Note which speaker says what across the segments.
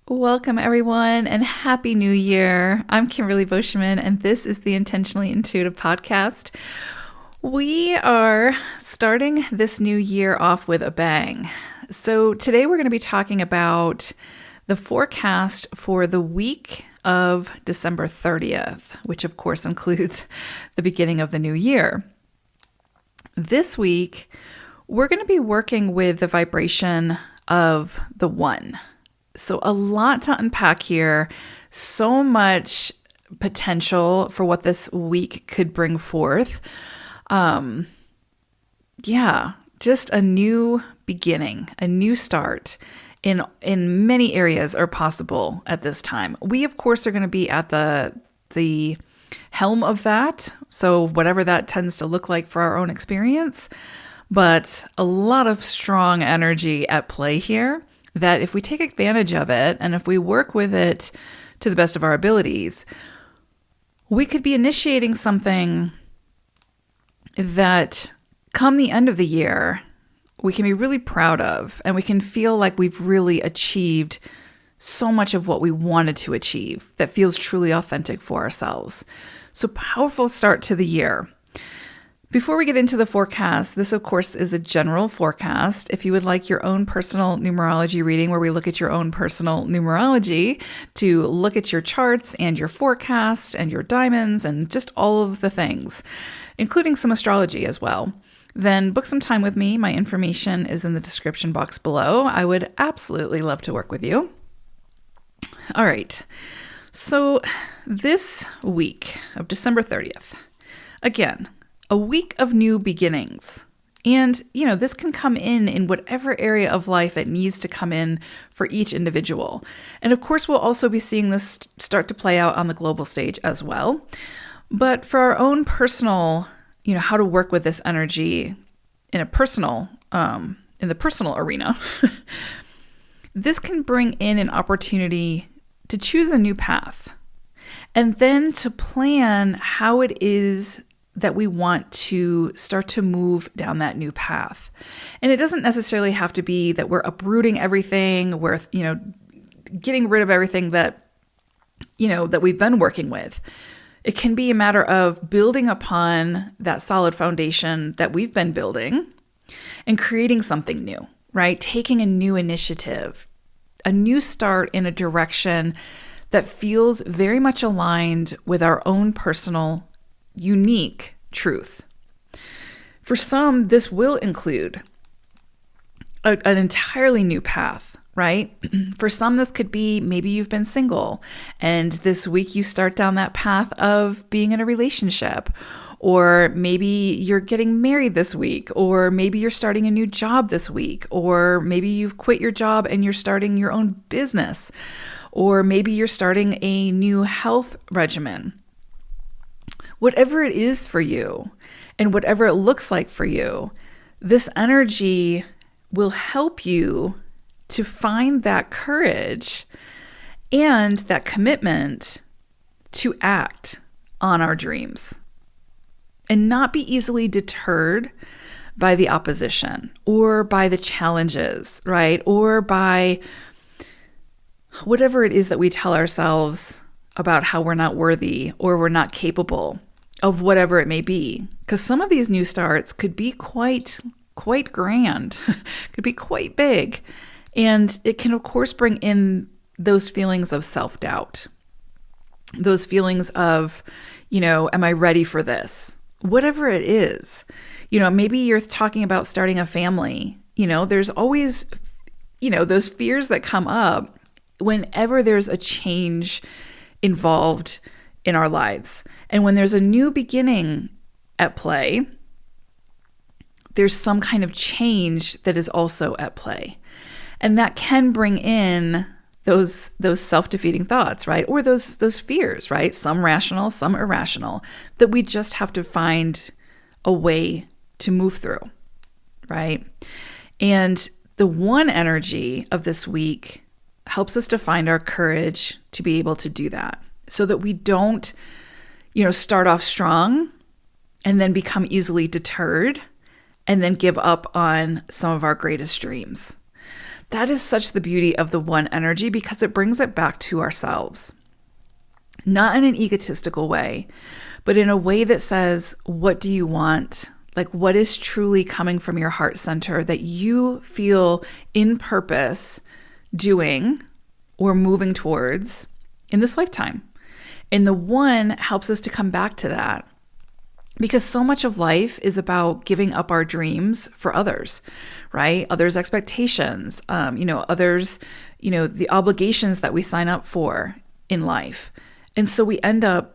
Speaker 1: Welcome, everyone, and Happy New Year. I'm Kimberly Boschman, and this is the Intentionally Intuitive podcast. We are starting this new year off with a bang. So today we're going to be talking about the forecast for the week of December 30th, which of course includes the beginning of the new year. This week, we're going to be working with the vibration of the one. So a lot to unpack here, so much potential for what this week could bring forth. Just a new beginning, a new start in many areas are possible at this time. We, of course, are going to be at the helm of that. So whatever that tends to look like for our own experience, but a lot of strong energy at play here. That if we take advantage of it and if we work with it to the best of our abilities, we could be initiating something that come the end of the year, we can be really proud of, and we can feel like we've really achieved so much of what we wanted to achieve that feels truly authentic for ourselves. So powerful start to the year. Before we get into the forecast, this of course is a general forecast. If you would like your own personal numerology reading where we look at your own personal numerology to look at your charts and your forecast and your diamonds and just all of the things, including some astrology as well, then book some time with me. My information is in the description box below. I would absolutely love to work with you. All right. So this week of December 30th, again, a week of new beginnings. And, this can come in whatever area of life it needs to come in for each individual. And of course, we'll also be seeing this start to play out on the global stage as well. But for our own personal, how to work with this energy in the personal arena, this can bring in an opportunity to choose a new path and then to plan how it is that we want to start to move down that new path. And it doesn't necessarily have to be that we're uprooting everything, we're, getting rid of everything that, that we've been working with. It can be a matter of building upon that solid foundation that we've been building and creating something new, right? Taking a new initiative, a new start in a direction that feels very much aligned with our own personal unique truth. For some, this will include an entirely new path, right? For some, this could be maybe you've been single and this week you start down that path of being in a relationship, or maybe you're getting married this week, or maybe you're starting a new job this week, or maybe you've quit your job and you're starting your own business, or maybe you're starting a new health regimen. Whatever it is for you and whatever it looks like for you, this energy will help you to find that courage and that commitment to act on our dreams and not be easily deterred by the opposition or by the challenges, right? Or by whatever it is that we tell ourselves about how we're not worthy or we're not capable of whatever it may be. Because some of these new starts could be quite grand, could be quite big. And it can, of course, bring in those feelings of self-doubt, those feelings of, am I ready for this? Whatever it is, maybe you're talking about starting a family, there's always, those fears that come up whenever there's a change involved in our lives. And when there's a new beginning at play, there's some kind of change that is also at play. And that can bring in those self-defeating thoughts, right? Or those fears, right? Some rational, some irrational, that we just have to find a way to move through, right? And the one energy of this week helps us to find our courage to be able to do that so that we don't, start off strong and then become easily deterred and then give up on some of our greatest dreams. That is such the beauty of the one energy, because it brings it back to ourselves. Not in an egotistical way, but in a way that says, what do you want? Like, what is truly coming from your heart center that you feel in purpose doing or moving towards in this lifetime? And the one helps us to come back to that, because so much of life is about giving up our dreams for others, right? Others' expectations, others, the obligations that we sign up for in life. And so we end up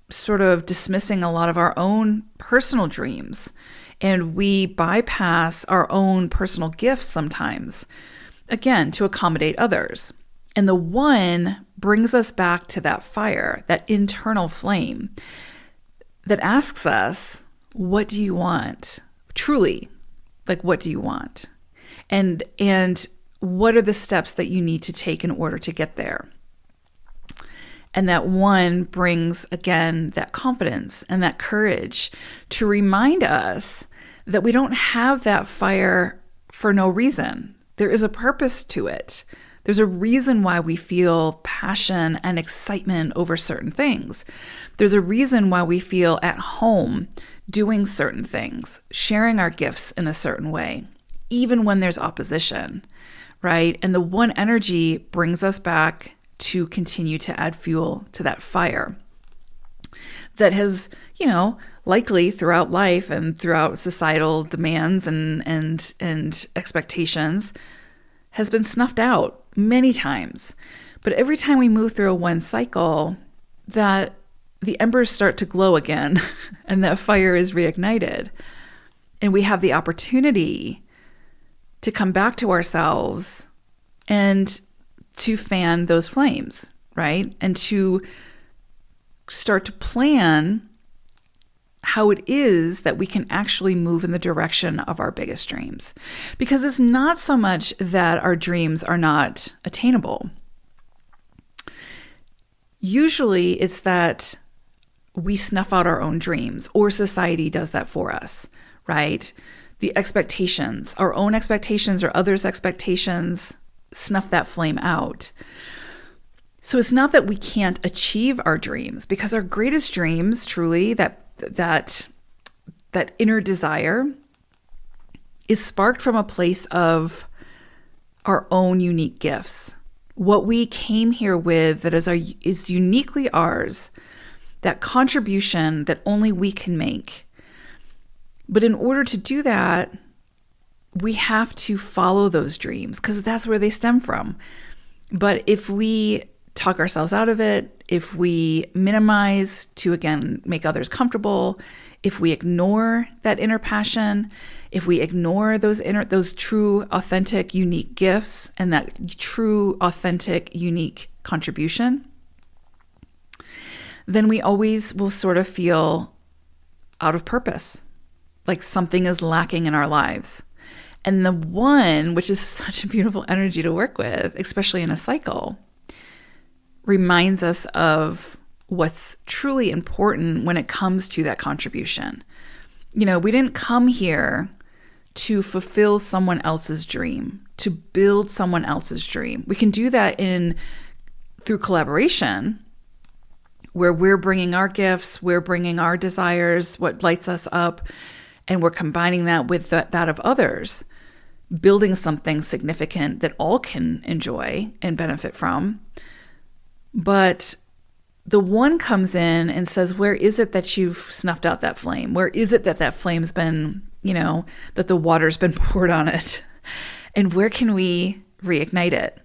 Speaker 1: sort of dismissing a lot of our own personal dreams, and we bypass our own personal gifts sometimes, again, to accommodate others. And the one brings us back to that fire, that internal flame that asks us, what do you want? Truly, like, what do you want? And what are the steps that you need to take in order to get there? And that one brings, again, that confidence and that courage to remind us that we don't have that fire for no reason. There is a purpose to it. There's a reason why we feel passion and excitement over certain things. There's a reason why we feel at home doing certain things, sharing our gifts in a certain way, even when there's opposition, right? And the one energy brings us back to continue to add fuel to that fire that has, likely throughout life and throughout societal demands and expectations has been snuffed out many times. But every time we move through a one cycle, that the embers start to glow again and that fire is reignited. And we have the opportunity to come back to ourselves and to fan those flames, right? And to start to plan how it is that we can actually move in the direction of our biggest dreams. Because it's not so much that our dreams are not attainable. Usually it's that we snuff out our own dreams, or society does that for us, right? The expectations, our own expectations or others' expectations, snuff that flame out. So it's not that we can't achieve our dreams, because our greatest dreams, truly, that inner desire is sparked from a place of our own unique gifts. What we came here with that is uniquely ours, that contribution that only we can make. But in order to do that, we have to follow those dreams, because that's where they stem from. But if we talk ourselves out of it, if we minimize to, again, make others comfortable, if we ignore that inner passion, if we ignore those true, authentic, unique gifts and that true, authentic, unique contribution, then we always will sort of feel out of purpose, like something is lacking in our lives. And the one, which is such a beautiful energy to work with, especially in a cycle, reminds us of what's truly important when it comes to that contribution. We didn't come here to fulfill someone else's dream, to build someone else's dream. We can do that through collaboration, where we're bringing our gifts, we're bringing our desires, what lights us up, and we're combining that with that of others, building something significant that all can enjoy and benefit from. But the one comes in and says, where is it that you've snuffed out that flame? Where is it that flame's been, that the water's been poured on it? And where can we reignite it?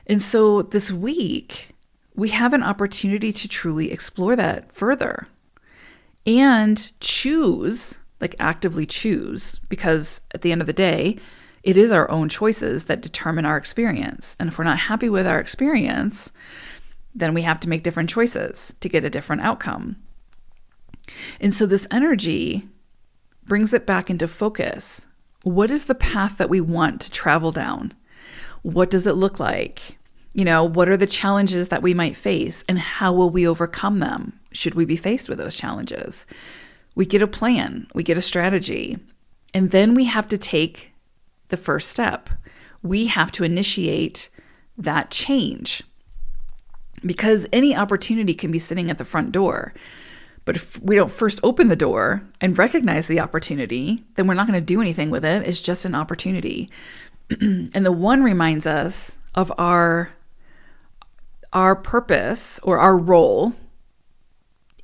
Speaker 1: And so this week, we have an opportunity to truly explore that further and choose, like actively choose, because at the end of the day, it is our own choices that determine our experience. And if we're not happy with our experience, then we have to make different choices to get a different outcome. And so this energy brings it back into focus. What is the path that we want to travel down? What does it look like? What are the challenges that we might face, and how will we overcome them should we be faced with those challenges? We get a plan, we get a strategy, and then we have to take the first step. We have to initiate that change, because any opportunity can be sitting at the front door. But if we don't first open the door and recognize the opportunity, then we're not going to do anything with it. It's just an opportunity. And the one reminds us of our purpose or our role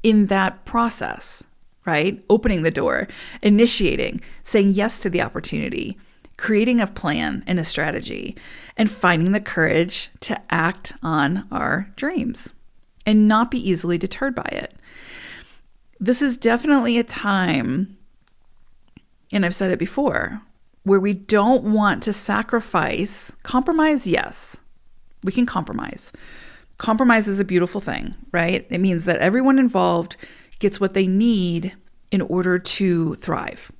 Speaker 1: in that process, right? Opening the door, initiating, saying yes to the opportunity, creating a plan and a strategy, and finding the courage to act on our dreams and not be easily deterred by it. This is definitely a time, and I've said it before, where we don't want to sacrifice. Compromise, yes, we can compromise. Compromise is a beautiful thing, right? It means that everyone involved gets what they need in order to thrive.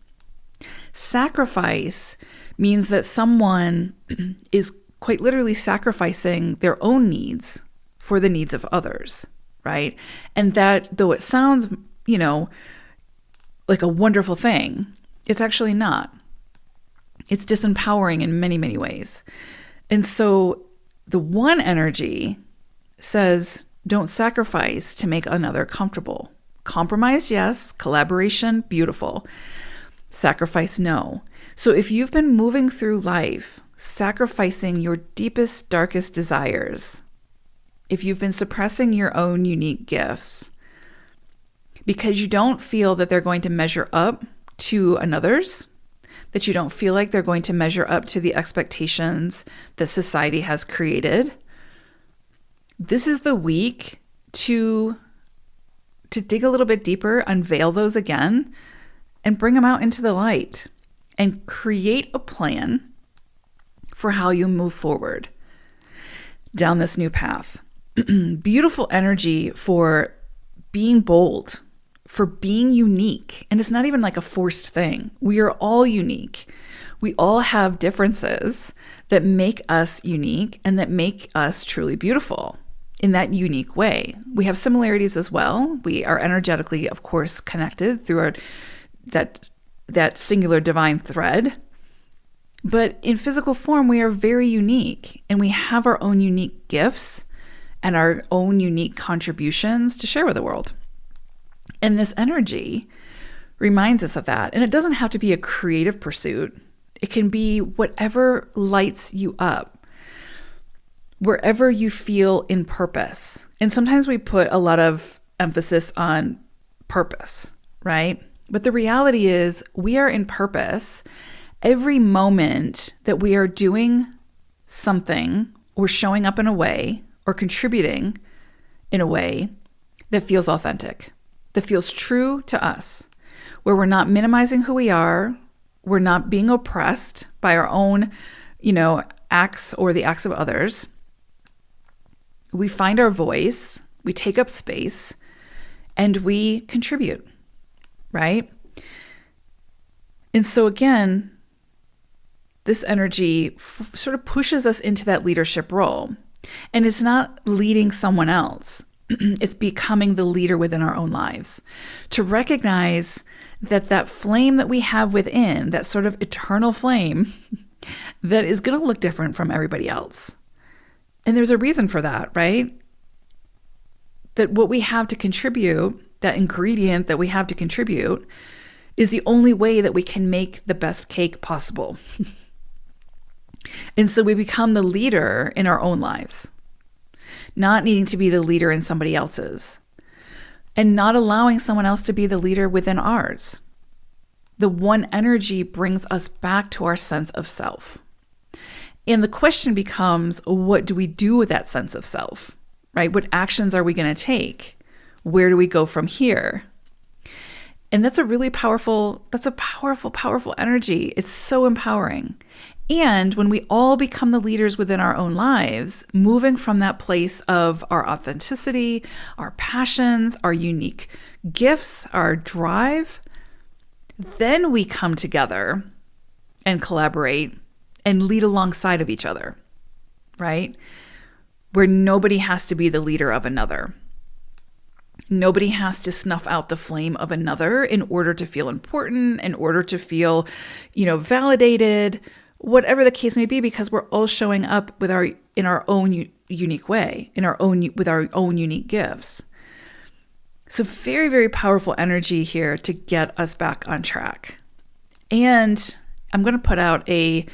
Speaker 1: Sacrifice means that someone is quite literally sacrificing their own needs for the needs of others, right? And that, though it sounds, like a wonderful thing, it's actually not. It's disempowering in many, many ways. And so the one energy says, don't sacrifice to make another comfortable. Compromise, yes. Collaboration, beautiful. Sacrifice, no. So if you've been moving through life, sacrificing your deepest, darkest desires, if you've been suppressing your own unique gifts because you don't feel that they're going to measure up to another's, that you don't feel like they're going to measure up to the expectations that society has created, this is the week to dig a little bit deeper, unveil those again, and bring them out into the light and create a plan for how you move forward down this new path. Beautiful energy for being bold, for being unique. And it's not even like a forced thing. We are all unique. We all have differences that make us unique and that make us truly beautiful in that unique way. We have similarities as well. We are energetically, of course, connected through that singular divine thread. But in physical form, we are very unique, and we have our own unique gifts and our own unique contributions to share with the world. And this energy reminds us of that. And it doesn't have to be a creative pursuit. It can be whatever lights you up, wherever you feel in purpose. And sometimes we put a lot of emphasis on purpose, right? But the reality is we are in purpose every moment that we are doing something or showing up in a way or contributing in a way that feels authentic, that feels true to us, where we're not minimizing who we are, we're not being oppressed by our own, acts or the acts of others. We find our voice, we take up space, and we contribute, right? And so again, this energy sort of pushes us into that leadership role. And it's not leading someone else. It's becoming the leader within our own lives. To recognize that flame that we have within, that sort of eternal flame, that is going to look different from everybody else. And there's a reason for that, right? That what we have to contribute, that ingredient that we have to contribute, is the only way that we can make the best cake possible. And so we become the leader in our own lives, not needing to be the leader in somebody else's, and not allowing someone else to be the leader within ours. The one energy brings us back to our sense of self. And the question becomes, what do we do with that sense of self, right? What actions are we going to take? Where do we go from here? And that's a powerful energy. It's so empowering. And when we all become the leaders within our own lives, moving from that place of our authenticity, our passions, our unique gifts, our drive, then we come together and collaborate and lead alongside of each other, right? Where nobody has to be the leader of another. Nobody has to snuff out the flame of another in order to feel important, in order to feel, validated, whatever the case may be, because we're all showing up with in our own unique way, with our own unique gifts. So very, very powerful energy here to get us back on track. And I'm going to put out a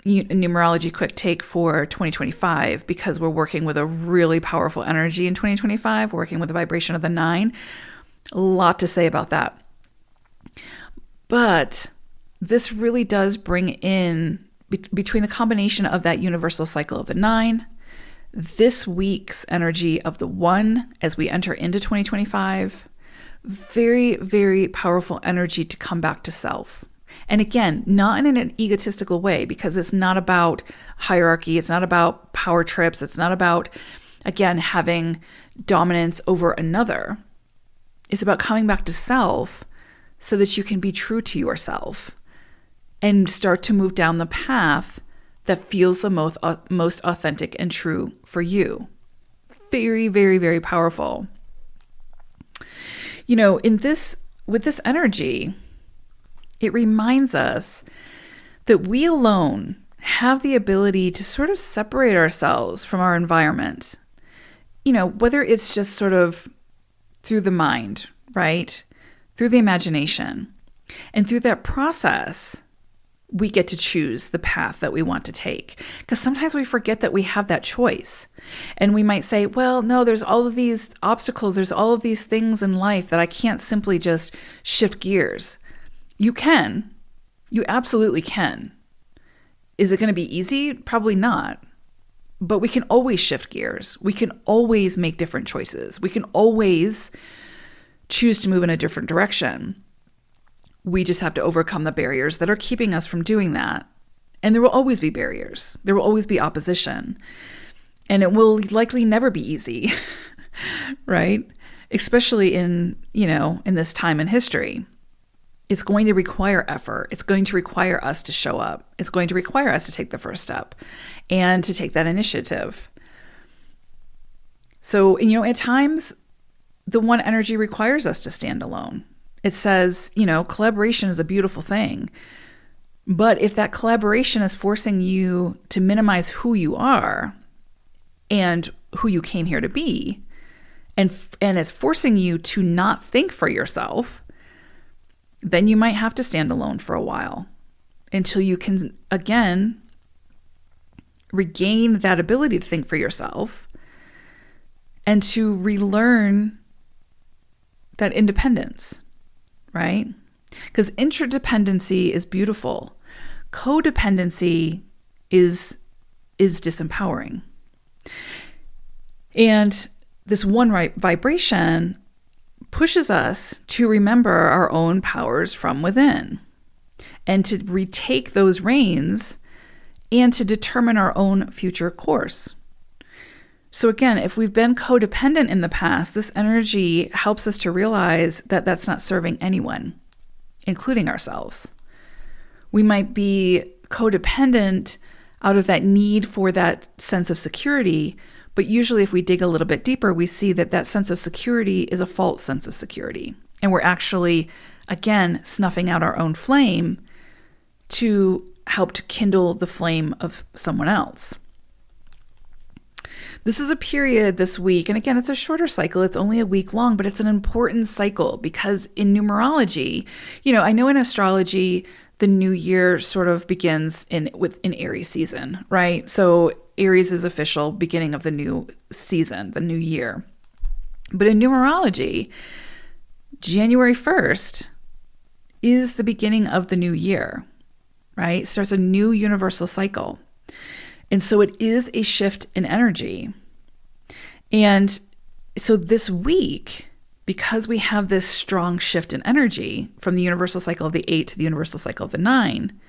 Speaker 1: numerology quick take for 2025, because we're working with a really powerful energy in 2025, working with the vibration of the 9. A lot to say about that. But this really does bring in, between the combination of that universal cycle of the 9, this week's energy of the 1 as we enter into 2025, very, very powerful energy to come back to self. And again, not in an egotistical way, because it's not about hierarchy. It's not about power trips. It's not about, again, having dominance over another. It's about coming back to self so that you can be true to yourself and start to move down the path that feels the most authentic and true for you. Very, very, very powerful. With this energy, it reminds us that we alone have the ability to sort of separate ourselves from our environment. Whether it's just sort of through the mind, right? Through the imagination. And through that process, we get to choose the path that we want to take. Because sometimes we forget that we have that choice. And we might say, well, no, there's all of these obstacles. There's all of these things in life that I can't simply just shift gears. You can. You absolutely can. Is it going to be easy? Probably not. But we can always shift gears. We can always make different choices. We can always choose to move in a different direction. We just have to overcome the barriers that are keeping us from doing that. And there will always be barriers. There will always be opposition. And it will likely never be easy, right? Especially in this time in history. It's going to require effort. It's going to require us to show up. It's going to require us to take the first step and to take that initiative. So, at times, the 1 energy requires us to stand alone. It says, collaboration is a beautiful thing. But if that collaboration is forcing you to minimize who you are and who you came here to be, and is forcing you to not think for yourself, then you might have to stand alone for a while until you can, again, regain that ability to think for yourself and to relearn that independence, right? Because interdependency is beautiful. Codependency is disempowering. And this 1 vibration pushes us to remember our own powers from within and to retake those reins and to determine our own future course. So again, if we've been codependent in the past, this energy helps us to realize that that's not serving anyone, including ourselves. We might be codependent out of that need for that sense of security, but usually if we dig a little bit deeper, we see that that sense of security is a false sense of security. And we're actually, again, snuffing out our own flame to help to kindle the flame of someone else. This is a period this week, and again, it's a shorter cycle. It's only a week long, but it's an important cycle because in numerology, I know in astrology, the new year sort of begins in Aries season, right? So Aries is official beginning of the new season, the new year. But in numerology, January 1st is the beginning of the new year, right? It starts a new universal cycle. And so it is a shift in energy. And so this week, because we have this strong shift in energy from the universal cycle of the 8 to the universal cycle of the 9,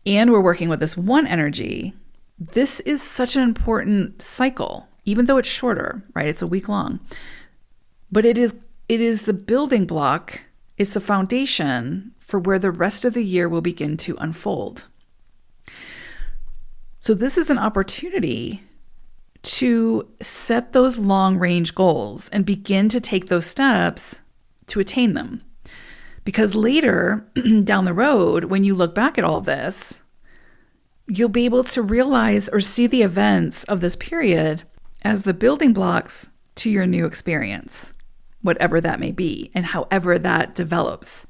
Speaker 1: and we're working with this 1 energy, this is such an important cycle, even though it's shorter, right? It's a week long. But it is the building block, it's the foundation for where the rest of the year will begin to unfold. So this is an opportunity to set those long-range goals and begin to take those steps to attain them. Because later down the road, when you look back at all this, you'll be able to realize or see the events of this period as the building blocks to your new experience, whatever that may be, and however that develops.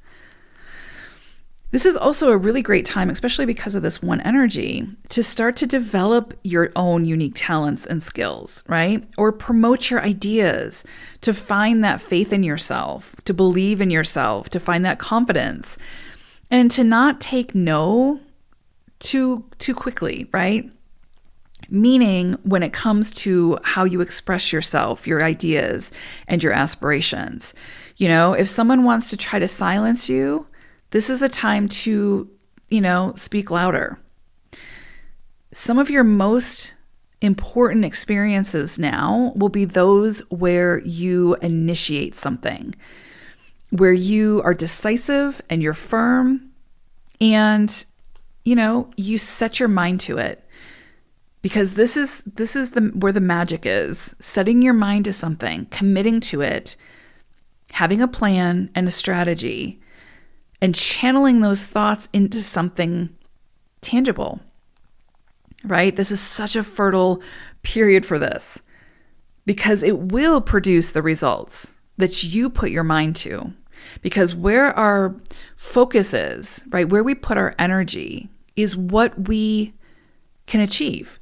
Speaker 1: This is also a really great time, especially because of this one energy, to start to develop your own unique talents and skills, right? Or promote your ideas, to find that faith in yourself, to believe in yourself, to find that confidence, and to not take no too quickly, right? Meaning when it comes to how you express yourself, your ideas, and your aspirations. You know, if someone wants to try to silence you, this is a time to, speak louder. Some of your most important experiences now will be those where you initiate something, where you are decisive and you're firm and, you set your mind to it. Because this is where the magic is, setting your mind to something, committing to it, having a plan and a strategy, and channeling those thoughts into something tangible, right? This is such a fertile period for this because it will produce the results that you put your mind to. Because where our focus is, right, where we put our energy is what we can achieve.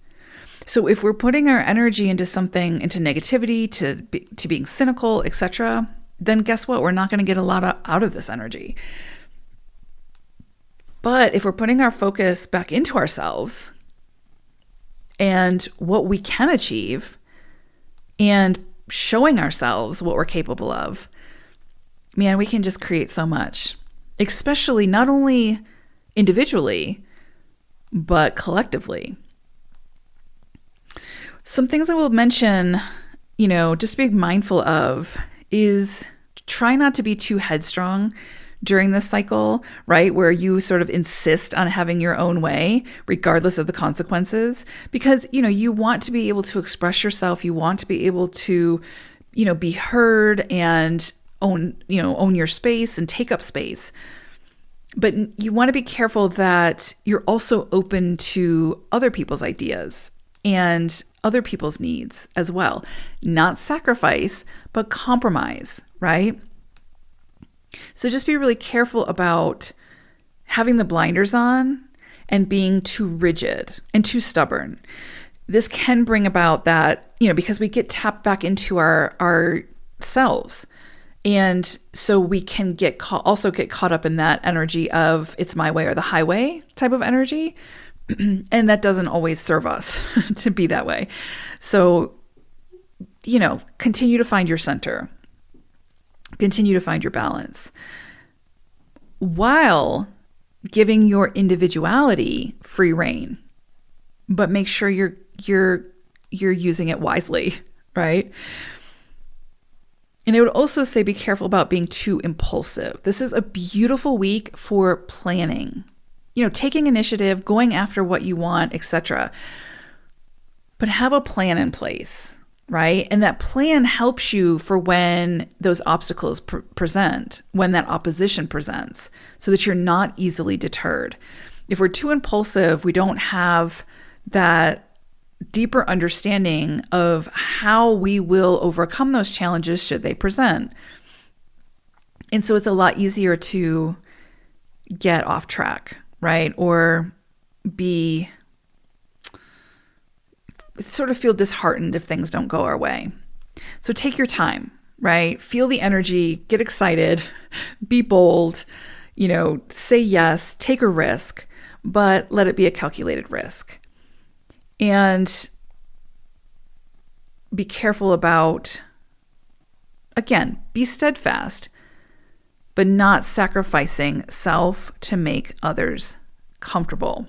Speaker 1: So if we're putting our energy into something, into negativity, to being cynical, etc., then guess what? We're not going to get a lot out of this energy. But if we're putting our focus back into ourselves and what we can achieve and showing ourselves what we're capable of, man, we can just create so much, especially not only individually, but collectively. Some things I will mention, just being mindful of is try not to be too headstrong during this cycle, right? Where you sort of insist on having your own way, regardless of the consequences, because, you want to be able to express yourself. You want to be able to, be heard and own your space and take up space. But you want to be careful that you're also open to other people's ideas and other people's needs as well. Not sacrifice, but compromise, right? So just be really careful about having the blinders on and being too rigid and too stubborn. This can bring about that, because we get tapped back into our selves. And so we can also get caught up in that energy of it's my way or the highway type of energy. And that doesn't always serve us to be that way. So, continue to find your center. Continue to find your balance while giving your individuality free rein, but make sure you're using it wisely, right? And I would also say be careful about being too impulsive. This is a beautiful week for planning, taking initiative, going after what you want, etc. But have a plan in place, right? And that plan helps you for when those obstacles present, when that opposition presents, so that you're not easily deterred. If we're too impulsive, we don't have that deeper understanding of how we will overcome those challenges should they present. And so it's a lot easier to get off track, right? Or sort of feel disheartened if things don't go our way. So take your time, right? Feel the energy, get excited, be bold, say yes, take a risk, but let it be a calculated risk. And be careful about, again, be steadfast, but not sacrificing self to make others comfortable.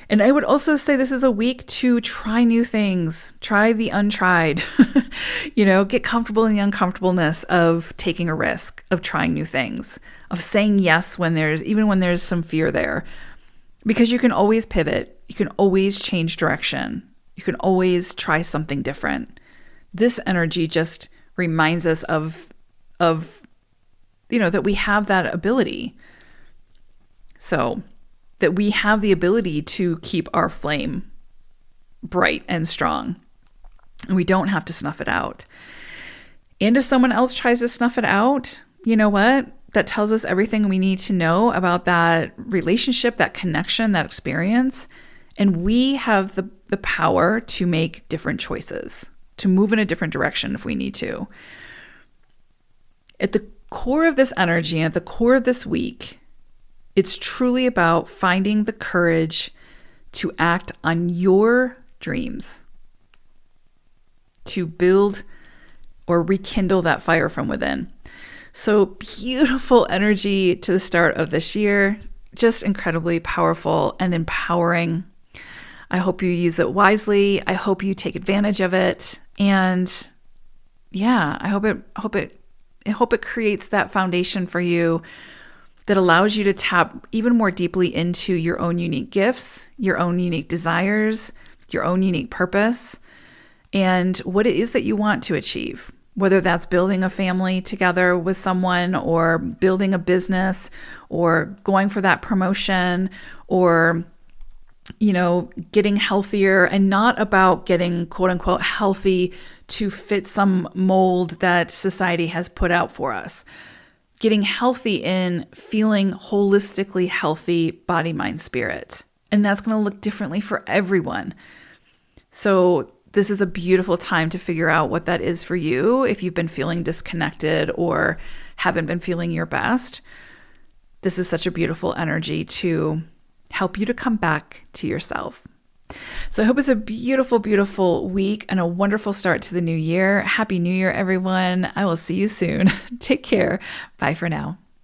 Speaker 1: And I would also say this is a week to try new things, try the untried, get comfortable in the uncomfortableness of taking a risk, of trying new things, of saying yes even when there's some fear there, because you can always pivot. You can always change direction. You can always try something different. This energy just reminds us of that we have that ability. So that we have the ability to keep our flame bright and strong. And we don't have to snuff it out. And if someone else tries to snuff it out, you know what? That tells us everything we need to know about that relationship, that connection, that experience. And we have the power to make different choices, to move in a different direction if we need to. At the core of this energy and at the core of this week, it's truly about finding the courage to act on your dreams, to build or rekindle that fire from within. So beautiful energy to the start of this year, just incredibly powerful and empowering. I hope you use it wisely. I hope you take advantage of it. And yeah, I hope it creates that foundation for you that allows you to tap even more deeply into your own unique gifts, your own unique desires, your own unique purpose, and what it is that you want to achieve. Whether that's building a family together with someone, or building a business, or going for that promotion, or getting healthier, and not about getting quote unquote healthy to fit some mold that society has put out for us. Getting healthy in feeling holistically healthy body, mind, spirit. And that's going to look differently for everyone. So this is a beautiful time to figure out what that is for you if you've been feeling disconnected or haven't been feeling your best. This is such a beautiful energy to help you to come back to yourself. So I hope it's a beautiful, beautiful week and a wonderful start to the new year. Happy New Year, everyone. I will see you soon. Take care. Bye for now.